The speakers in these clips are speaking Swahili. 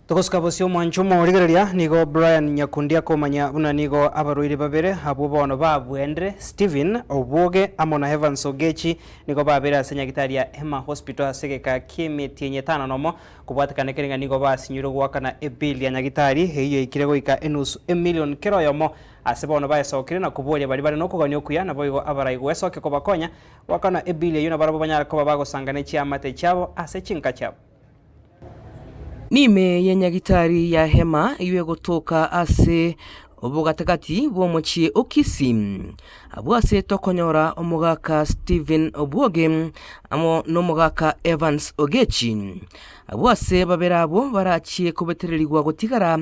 Tokoska bosio mwancho morigereria nigo Brian Nyakundia komanya buna nigo abaruire babere abo bono babwendre Steven Obwoge amona Evans Ogechi nigo babere asenya gitaria Emma Hospital asegeka kimetienye tano nomo kubwatikana kerenga nigo basinyiro gwakana ebili ya nyagitari heiyo ikirego ika enusu million kero yomo asebono baesokire na kuboria bari no kuganyo kuya na boigo abaraigwe soke kobakonya wakana ebili yuna barabo banyara ko babagosangana chiamate chabo asechinka chabo Nime ya nyagitari ya hema iwe gotoka ase obugatakati bwomochie okisi abwase tokonyora omugaka Steven Obwoge amo nomugaka Evans Ogechi abwase baberabo barachie kubetererigwa gotigara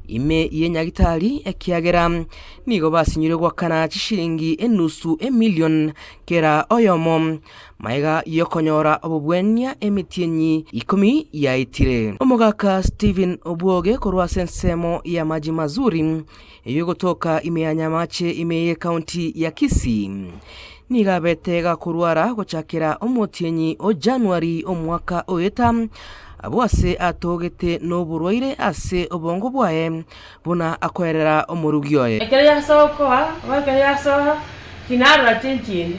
ime ye nyagitari ekiagera nigo basinyire gwakana chishiringi enusu million kera oyomo maiga yokonyora obubwenya emitienyi 10 ya itire omugaka Steven Obwoge korwa sensemo ya maji mazuri yogotoka ime ya Nyamache ime ye county ya Kisii nigabetega kurwara gochakira omotienyi o January omwaka oyeta abwase atogete no burwaire ase obongo bwae buna akwerera omurugioye ekaya sokoa wakaya soha kinara chenchini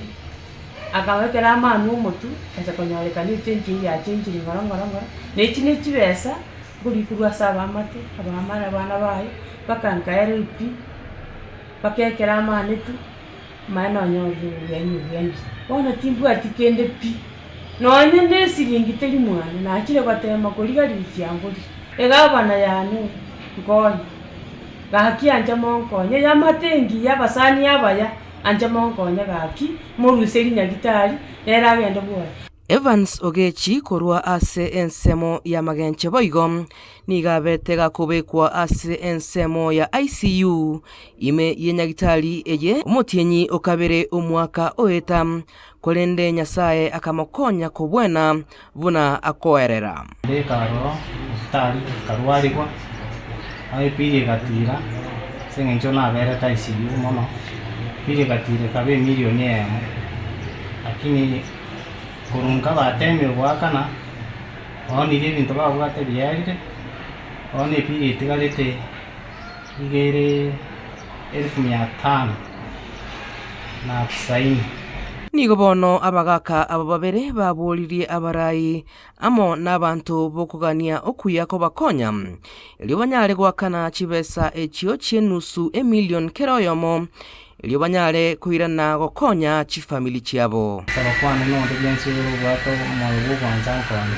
akawekera amanu omotu asa konyoleka ni chenchini ya chenchini ngorongorongoro nechi nechibesa buri kurwa saba amate abamara bana baye bakankaere upi bakekera amanetu mana onyoje yenyu bona timbu atikende pi nonye ndesiringi teli mwana nakire batema koligali cyanguri egabana yanu ngoyi gaki anja monkonye yamatengi yabasani yabaya anja monkonye gaki muruseri nyagitari era agenda bwa Evans Ogechi korwa ase ensemo ya magenche boigo nigabetega kubekwa ase ensemo ya ICU ime yenyagitari eye omotienyi okabere omwaka oeta kolende nyasaye akamokonya kubwena buna akoerera karo hospitali karwarigwa ai pili gatira sengencho na bere ta ICU mono pili gatire kabe milioni emo lakini kurunga bateme gwakana oni bintu babwate byarire oni pili tigalete igere 1500 na 90 nigo bono abagaka ababere baburirie abarayi amo n'abantu bokugania okuya ko bakonya elio banyare gwakana chibesa echio chenusu million keroyomo elio banyare kuirana gokonya chifamili chiabo sabakwana no ndense rubato malugo kwanza kwani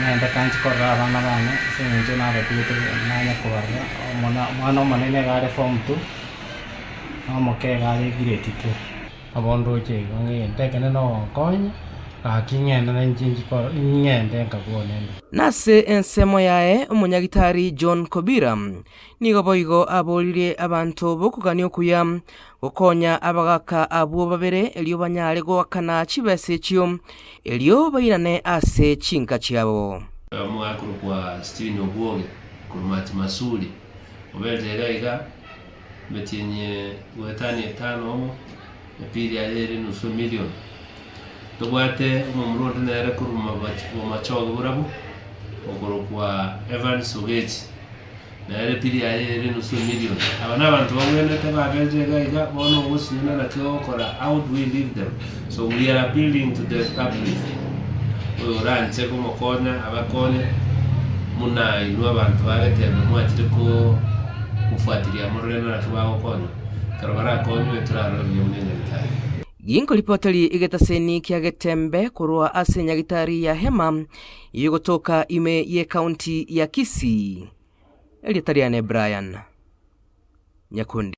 nenda kanchi korra abana bana senjo na batute nanya korra mwana manene gare form 2 amoke gare grade 2 abondo che ngende kana no konya akingenda na njinji ko ngende ngabone nase ensemo yae umunyagitari John Kobira nigo boigo abolire abantu bokugania kuya gokonya abagaka abo babere elio banyare gwakana chibese chio elio bayirane ase chinka chiabo mwakuru kwa Steven Obwoge kurumati masuli obelera iga metinye wetani tano pili ayere nusu million tobwate umumrundi nere kuruma machogo burabu okoro kwa Evans Ogechi nere pili ayere nusu million abana abantu bamwende tabagenje gaiga bono gusina na kyokora how do we leave them so we are appealing to the public oranche como kona abakone muna inu abantu bagetema mwatire ko kufuatilia mureno na tubago kona karabara konyo turaro byumene bitari Yinko lipotali igetaseni kia getembe kurua ase nyagitari ya hema yugotoka ime ye county ya Kisii Eliatariane Brian Nyakundi.